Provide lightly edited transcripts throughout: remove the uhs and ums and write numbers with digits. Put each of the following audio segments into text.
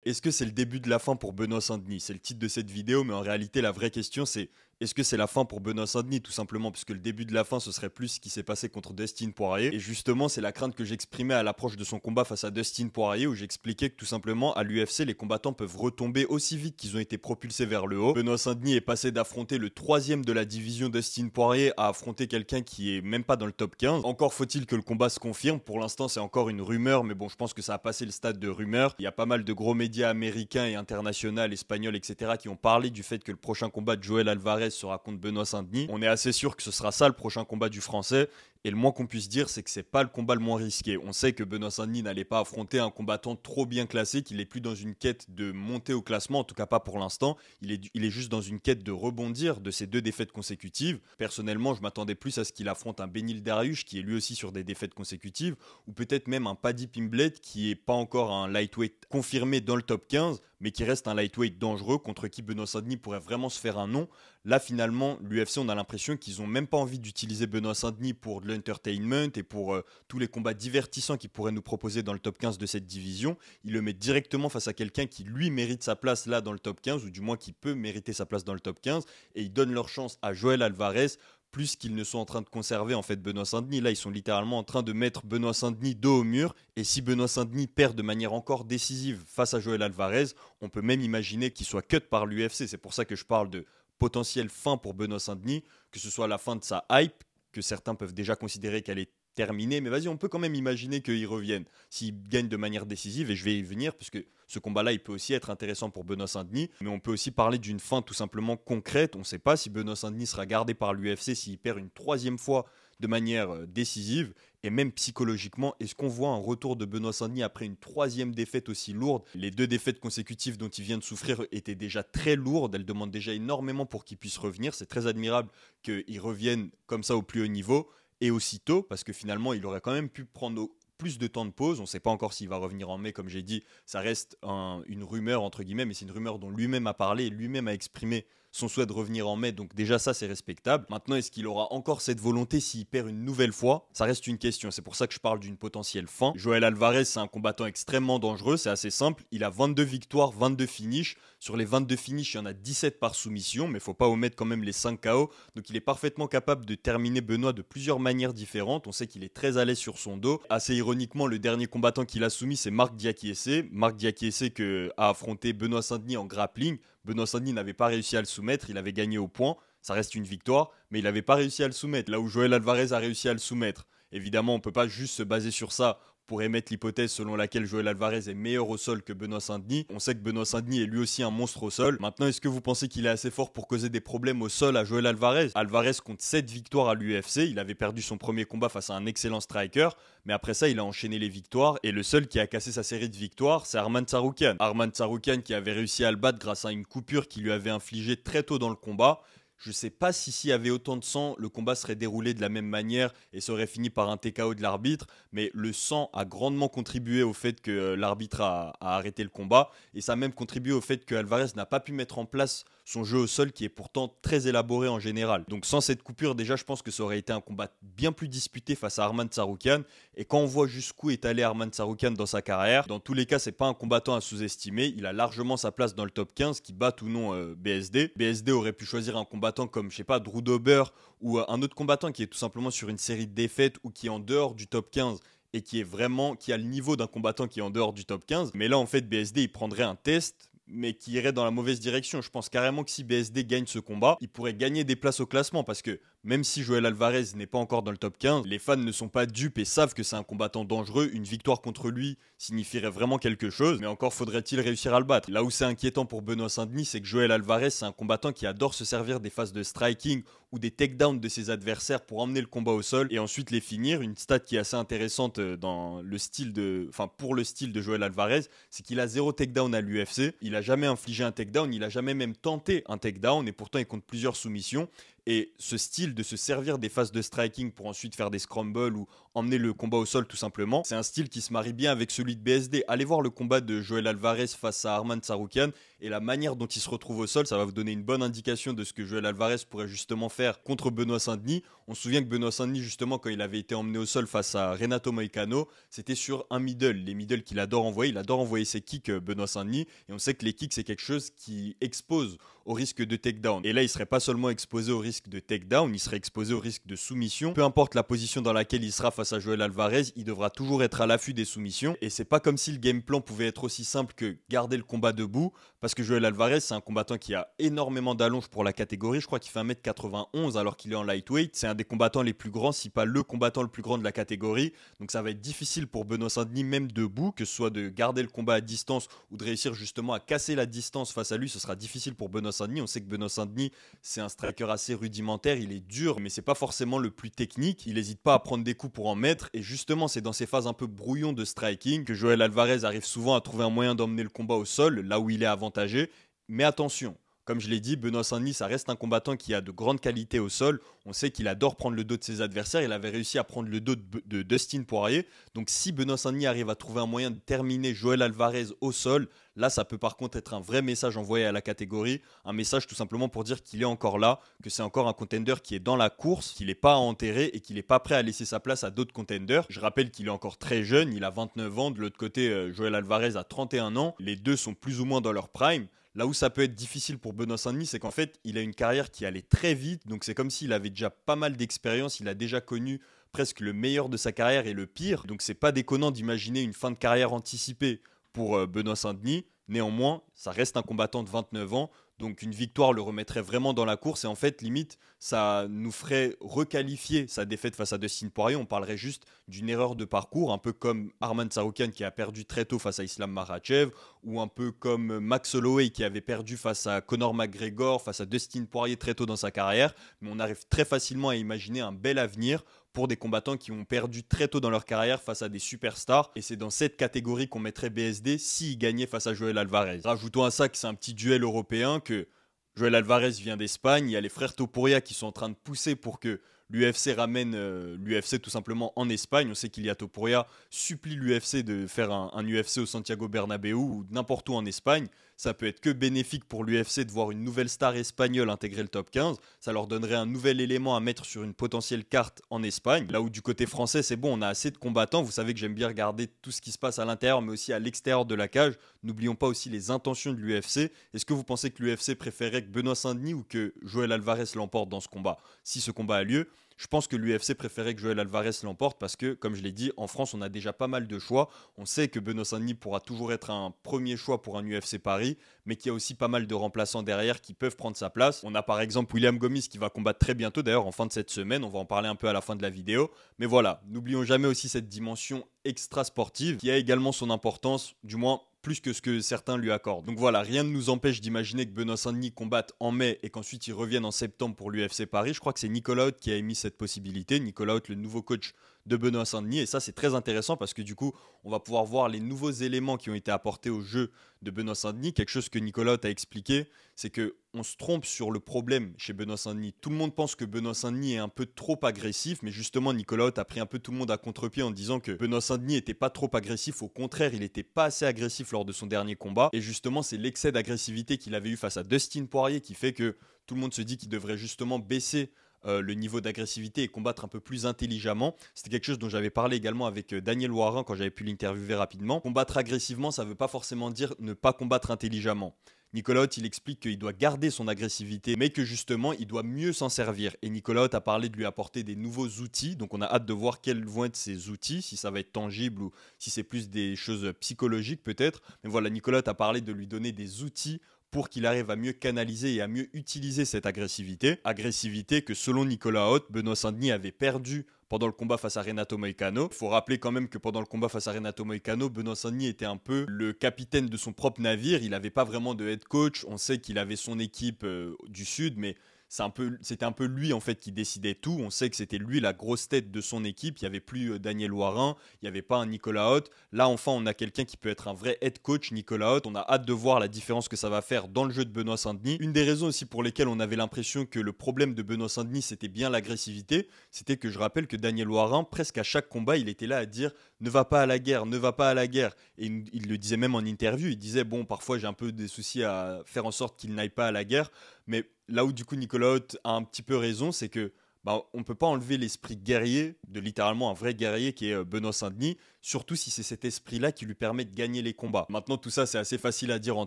Est-ce que c'est le début de la fin pour Benoît Saint-Denis? C'est le titre de cette vidéo, mais en réalité, la vraie question, c'est est-ce que c'est la fin pour Benoît Saint-Denis? Tout simplement, puisque le début de la fin, ce serait plus ce qui s'est passé contre Dustin Poirier. Et justement, c'est la crainte que j'exprimais à l'approche de son combat face à Dustin Poirier, où j'expliquais que tout simplement, à l'UFC, les combattants peuvent retomber aussi vite qu'ils ont été propulsés vers le haut. Benoît Saint-Denis est passé d'affronter le troisième de la division Dustin Poirier à affronter quelqu'un qui est même pas dans le top 15. Encore faut-il que le combat se confirme. Pour l'instant, c'est encore une rumeur, mais bon, je pense que ça a passé le stade de rumeur. Il y a pas mal de gros médias américains et internationaux, espagnols, etc., qui ont parlé du fait que le prochain combat de Joel Alvarez sera contre Benoît Saint-Denis. On est assez sûr que ce sera ça le prochain combat du Français. Et le moins qu'on puisse dire, c'est que c'est pas le combat le moins risqué. On sait que Benoît Saint-Denis n'allait pas affronter un combattant trop bien classé, qu'il est plus dans une quête de monter au classement, en tout cas pas pour l'instant. Il est juste dans une quête de rebondir de ses 2 défaites consécutives. Personnellement, je m'attendais plus à ce qu'il affronte un Benil Dariush, qui est lui aussi sur des défaites consécutives, ou peut-être même un Paddy Pimblett, qui est pas encore un lightweight confirmé dans le top 15, mais qui reste un lightweight dangereux, contre qui Benoît Saint-Denis pourrait vraiment se faire un nom. Là, finalement, l'UFC, on a l'impression qu'ils n'ont même pas envie d'utiliser Benoît Saint-Denis pour de l'entertainment et pour tous les combats divertissants qu'ils pourraient nous proposer dans le top 15 de cette division. Ils le mettent directement face à quelqu'un qui, lui, mérite sa place là dans le top 15, ou du moins qui peut mériter sa place dans le top 15, et ils donnent leur chance à Joel Alvarez, plus qu'ils ne sont en train de conserver en fait Benoît Saint-Denis. Là, ils sont littéralement en train de mettre Benoît Saint-Denis dos au mur, et si Benoît Saint-Denis perd de manière encore décisive face à Joel Alvarez, on peut même imaginer qu'il soit cut par l'UFC. C'est pour ça que je parle de potentielle fin pour Benoît Saint-Denis, que ce soit la fin de sa hype, que certains peuvent déjà considérer qu'elle est terminée, mais vas-y, on peut quand même imaginer qu'il revienne s'il gagne de manière décisive, et je vais y venir, puisque ce combat-là, il peut aussi être intéressant pour Benoît Saint-Denis, mais on peut aussi parler d'une fin tout simplement concrète. On ne sait pas si Benoît Saint-Denis sera gardé par l'UFC s'il perd une troisième fois de manière décisive, et même psychologiquement, est-ce qu'on voit un retour de Benoît Saint-Denis après une troisième défaite aussi lourde? Les 2 défaites consécutives dont il vient de souffrir étaient déjà très lourdes, elles demandent déjà énormément pour qu'il puisse revenir. C'est très admirable qu'il revienne comme ça au plus haut niveau, et aussitôt, parce que finalement, il aurait quand même pu prendre plus de temps de pause. On ne sait pas encore s'il va revenir en mai, comme j'ai dit, ça reste une rumeur entre guillemets, mais c'est une rumeur dont lui-même a parlé et lui-même a exprimé son souhait de revenir en mai, donc déjà ça c'est respectable. Maintenant, est-ce qu'il aura encore cette volonté s'il perd une nouvelle fois? Ça reste une question, c'est pour ça que je parle d'une potentielle fin. Joel Alvarez, c'est un combattant extrêmement dangereux, c'est assez simple, il a 22 victoires, 22 finishes. Sur les 22 finishes, il y en a 17 par soumission, mais il ne faut pas omettre quand même les 5 KO, donc il est parfaitement capable de terminer Benoît de plusieurs manières différentes. On sait qu'il est très à l'aise sur son dos. Assez ironiquement, le dernier combattant qu'il a soumis, c'est Marc Diakiese. Marc Diakiese a affronté Benoît Saint-Denis en grappling. Benoît Saint-Denis n'avait pas réussi à le soumettre, il avait gagné au point, ça reste une victoire, mais il n'avait pas réussi à le soumettre, là où Joel Alvarez a réussi à le soumettre. Évidemment, on ne peut pas juste se baser sur ça pour émettre l'hypothèse selon laquelle Joel Alvarez est meilleur au sol que Benoît Saint-Denis. On sait que Benoît Saint-Denis est lui aussi un monstre au sol. Maintenant, est-ce que vous pensez qu'il est assez fort pour causer des problèmes au sol à Joel Alvarez? Alvarez compte 7 victoires à l'UFC, il avait perdu son premier combat face à un excellent striker, mais après ça, il a enchaîné les victoires, et le seul qui a cassé sa série de victoires, c'est Arman Tsarukyan. Arman Tsarukyan qui avait réussi à le battre grâce à une coupure qu'il lui avait infligée très tôt dans le combat. Je ne sais pas si s'il y avait autant de sang, le combat serait déroulé de la même manière et ça aurait fini par un TKO de l'arbitre. Mais le sang a grandement contribué au fait que l'arbitre a arrêté le combat. Et ça a même contribué au fait que Alvarez n'a pas pu mettre en place son jeu au sol qui est pourtant très élaboré en général. Donc sans cette coupure, déjà, je pense que ça aurait été un combat bien plus disputé face à Arman Tsarukyan. Et quand on voit jusqu'où est allé Arman Tsarukyan dans sa carrière, dans tous les cas, c'est pas un combattant à sous-estimer. Il a largement sa place dans le top 15, qui bat ou non BSD. BSD aurait pu choisir un combattant comme, je sais pas, Drew Dober, ou un autre combattant qui est tout simplement sur une série de défaites ou qui est en dehors du top 15 et qui a le niveau d'un combattant qui est en dehors du top 15. Mais là, en fait, BSD, il prendrait un test, mais qui irait dans la mauvaise direction. Je pense carrément que si BSD gagne ce combat, il pourrait gagner des places au classement, parce que même si Joel Alvarez n'est pas encore dans le top 15, les fans ne sont pas dupes et savent que c'est un combattant dangereux. Une victoire contre lui signifierait vraiment quelque chose, mais encore faudrait-il réussir à le battre. Là où c'est inquiétant pour Benoît Saint-Denis, c'est que Joel Alvarez, c'est un combattant qui adore se servir des phases de striking ou des takedowns de ses adversaires pour emmener le combat au sol et ensuite les finir. Une stat qui est assez intéressante pour le style de Joel Alvarez, c'est qu'il a 0 takedown à l'UFC. Il a jamais infligé un takedown, il a jamais même tenté un takedown, et pourtant il compte plusieurs soumissions. Et ce style de se servir des phases de striking pour ensuite faire des scrambles ou emmener le combat au sol tout simplement. C'est un style qui se marie bien avec celui de BSD. Allez voir le combat de Joel Alvarez face à Arman Tsarukyan et la manière dont il se retrouve au sol, ça va vous donner une bonne indication de ce que Joel Alvarez pourrait justement faire contre Benoît Saint-Denis. On se souvient que Benoît Saint-Denis, justement, quand il avait été emmené au sol face à Renato Moicano, c'était sur un middle. Les middle qu'il adore envoyer, il adore envoyer ses kicks, Benoît Saint-Denis, et on sait que les kicks, c'est quelque chose qui expose au risque de takedown. Et là, il serait pas seulement exposé au risque de takedown, il serait exposé au risque de soumission. Peu importe la position dans laquelle il sera face à Joel Alvarez, il devra toujours être à l'affût des soumissions. Et c'est pas comme si le game plan pouvait être aussi simple que garder le combat debout, parce que Joel Alvarez, c'est un combattant qui a énormément d'allonge pour la catégorie. Je crois qu'il fait 1m91 alors qu'il est en lightweight. C'est un des combattants les plus grands, si pas le combattant le plus grand de la catégorie. Donc ça va être difficile pour Benoît Saint-Denis, même debout, que ce soit de garder le combat à distance ou de réussir justement à casser la distance face à lui. Ce sera difficile pour Benoît Saint-Denis. On sait que Benoît Saint-Denis, c'est un striker assez rudimentaire. Il est dur, mais c'est pas forcément le plus technique. Il n'hésite pas à prendre des coups pour en mettre. Et justement, c'est dans ces phases un peu brouillon de striking que Joel Alvarez arrive souvent à trouver un moyen d'emmener le combat au sol, là où il est avantagé. Mais attention, comme je l'ai dit, Benoît Saint-Denis, ça reste un combattant qui a de grandes qualités au sol. On sait qu'il adore prendre le dos de ses adversaires. Il avait réussi à prendre le dos de Dustin Poirier. Donc si Benoît Saint-Denis arrive à trouver un moyen de terminer Joel Alvarez au sol, là, ça peut par contre être un vrai message envoyé à la catégorie. Un message tout simplement pour dire qu'il est encore là, que c'est encore un contender qui est dans la course, qu'il n'est pas à enterrer et qu'il n'est pas prêt à laisser sa place à d'autres contenders. Je rappelle qu'il est encore très jeune, il a 29 ans. De l'autre côté, Joel Alvarez a 31 ans. Les deux sont plus ou moins dans leur prime. Là où ça peut être difficile pour Benoît Saint-Denis, c'est qu'en fait, il a une carrière qui allait très vite. Donc c'est comme s'il avait déjà pas mal d'expérience. Il a déjà connu presque le meilleur de sa carrière et le pire. Donc c'est pas déconnant d'imaginer une fin de carrière anticipée pour Benoît Saint-Denis. Néanmoins, ça reste un combattant de 29 ans. Donc une victoire le remettrait vraiment dans la course. Et en fait, limite, ça nous ferait requalifier sa défaite face à Dustin Poirier. On parlerait juste d'une erreur de parcours, un peu comme Arman Tsarukyan qui a perdu très tôt face à Islam Makhachev, ou un peu comme Max Holloway qui avait perdu face à Conor McGregor, face à Dustin Poirier très tôt dans sa carrière. Mais on arrive très facilement à imaginer un bel avenir pour des combattants qui ont perdu très tôt dans leur carrière face à des superstars. Et c'est dans cette catégorie qu'on mettrait BSD s'il gagnait face à Joel Alvarez. Rajoutons à ça que c'est un petit duel européen, que Joel Alvarez vient d'Espagne. Il y a les frères Topuria qui sont en train de pousser pour que l'UFC ramène l'UFC tout simplement en Espagne. On sait qu'Ilia Topuria supplie l'UFC de faire un UFC au Santiago Bernabéu ou n'importe où en Espagne. Ça peut être que bénéfique pour l'UFC de voir une nouvelle star espagnole intégrer le top 15. Ça leur donnerait un nouvel élément à mettre sur une potentielle carte en Espagne. Là où du côté français, c'est bon, on a assez de combattants. Vous savez que j'aime bien regarder tout ce qui se passe à l'intérieur, mais aussi à l'extérieur de la cage. N'oublions pas aussi les intentions de l'UFC. Est-ce que vous pensez que l'UFC préférait que Benoît Saint-Denis ou que Joel Alvarez l'emporte dans ce combat? Si ce combat a lieu, je pense que l'UFC préférait que Joel Alvarez l'emporte parce que, comme je l'ai dit, en France, on a déjà pas mal de choix. On sait que Benoît Saint-Denis pourra toujours être un premier choix pour un UFC Paris, mais qu'il y a aussi pas mal de remplaçants derrière qui peuvent prendre sa place. On a par exemple William Gomis qui va combattre très bientôt, d'ailleurs en fin de cette semaine. On va en parler un peu à la fin de la vidéo. Mais voilà, n'oublions jamais aussi cette dimension extra sportive qui a également son importance, du moins plus que ce que certains lui accordent. Donc voilà, rien ne nous empêche d'imaginer que Benoît Saint-Denis combatte en mai et qu'ensuite il revienne en septembre pour l'UFC Paris. Je crois que c'est Nicolas Haute qui a émis cette possibilité. Nicolas Haute, le nouveau coach de Benoît Saint-Denis. Et ça, c'est très intéressant parce que du coup, on va pouvoir voir les nouveaux éléments qui ont été apportés au jeu de Benoît Saint-Denis. Quelque chose que Nicolas Haute a expliqué, c'est qu'on se trompe sur le problème chez Benoît Saint-Denis. Tout le monde pense que Benoît Saint-Denis est un peu trop agressif, mais justement, Nicolas Haute a pris un peu tout le monde à contre-pied en disant que Benoît Saint-Denis n'était pas trop agressif. Au contraire, il n'était pas assez agressif lors de son dernier combat. Et justement, c'est l'excès d'agressivité qu'il avait eu face à Dustin Poirier qui fait que tout le monde se dit qu'il devrait justement baisser le niveau d'agressivité et combattre un peu plus intelligemment. C'était quelque chose dont j'avais parlé également avec Daniel Warin quand j'avais pu l'interviewer rapidement. Combattre agressivement, ça ne veut pas forcément dire ne pas combattre intelligemment. Nicolas Haute, il explique qu'il doit garder son agressivité, mais que justement, il doit mieux s'en servir. Et Nicolas Haute a parlé de lui apporter des nouveaux outils. Donc on a hâte de voir quels vont être ces outils, si ça va être tangible ou si c'est plus des choses psychologiques peut-être. Mais voilà, Nicolas Haute a parlé de lui donner des outils pour qu'il arrive à mieux canaliser et à mieux utiliser cette agressivité. Agressivité que selon Nicolas Haute, Benoît Saint-Denis avait perdu pendant le combat face à Renato Moicano. Il faut rappeler quand même que pendant le combat face à Renato Moicano, Benoît Saint-Denis était un peu le capitaine de son propre navire. Il n'avait pas vraiment de head coach. On sait qu'il avait son équipe du Sud, mais c'était un peu lui en fait qui décidait tout. On sait que c'était lui la grosse tête de son équipe. Il n'y avait plus Daniel Warin, il n'y avait pas un Nicolas Haute. Là enfin on a quelqu'un qui peut être un vrai head coach, Nicolas Haute. On a hâte de voir la différence que ça va faire dans le jeu de Benoît Saint-Denis. Une des raisons aussi pour lesquelles on avait l'impression que le problème de Benoît Saint-Denis c'était bien l'agressivité, c'était que je rappelle que Daniel Warin, presque à chaque combat, il était là à dire ne va pas à la guerre, ne va pas à la guerre. Et il le disait même en interview, il disait bon parfois j'ai un peu des soucis à faire en sorte qu'il n'aille pas à la guerre. Mais là où du coup Nicolas Haute a un petit peu raison, c'est que on ne peut pas enlever l'esprit guerrier de littéralement un vrai guerrier qui est Benoît Saint-Denis, surtout si c'est cet esprit-là qui lui permet de gagner les combats. Maintenant, tout ça, c'est assez facile à dire en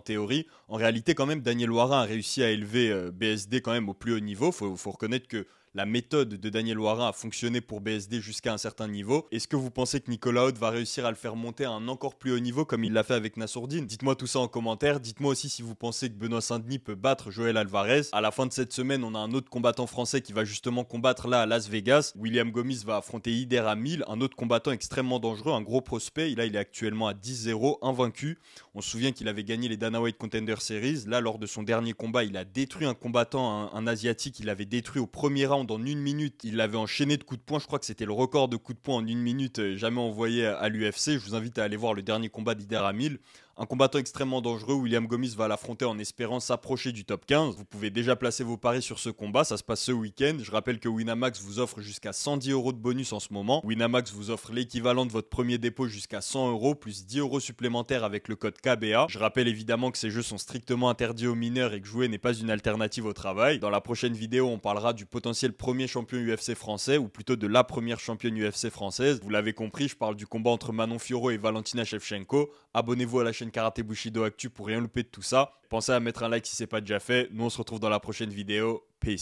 théorie. En réalité, quand même, Daniel Warin a réussi à élever BSD quand même au plus haut niveau. Faut reconnaître que la méthode de Daniel Warin a fonctionné pour BSD jusqu'à un certain niveau. Est-ce que vous pensez que Nicolas Haute va réussir à le faire monter à un encore plus haut niveau comme il l'a fait avec Nassourdine? Dites-moi tout ça en commentaire. Dites-moi aussi si vous pensez que Benoît Saint-Denis peut battre Joël Alvarez. À la fin de cette semaine, on a un autre combattant français qui va justement combattre là à Las Vegas. William Gomis va affronter Ider Hamil, un autre combattant extrêmement dangereux, un gros prospect. Là, il est actuellement à 10-0, invaincu. On se souvient qu'il avait gagné les Dana White Contender Series. Là, lors de son dernier combat, il a détruit un combattant, un asiatique. Il l'avait détruit au premier round en 1 minute. Il l'avait enchaîné de coups de poing. Je crois que c'était le record de coups de poing en 1 minute jamais envoyé à l'UFC. Je vous invite à aller voir le dernier combat d'Ider Hamil. Un combattant extrêmement dangereux. William Gomis va l'affronter en espérant s'approcher du top 15. Vous pouvez déjà placer vos paris sur ce combat. Ça se passe ce week-end. Je rappelle que Winamax vous offre jusqu'à 110 € de bonus en ce moment. Winamax vous offre l'équivalent de votre premier dépôt jusqu'à 100 € plus 10 € supplémentaires avec le code KBA. Je rappelle évidemment que ces jeux sont strictement interdits aux mineurs et que jouer n'est pas une alternative au travail. Dans la prochaine vidéo, on parlera du potentiel premier champion UFC français, ou plutôt de la première championne UFC française. Vous l'avez compris, je parle du combat entre Manon Fiorot et Valentina Shevchenko. Abonnez-vous à la chaîne Karaté Bushido Actu pour rien louper de tout ça. Pensez à mettre un like si c'est pas déjà fait. Nous on se retrouve dans la prochaine vidéo. Peace.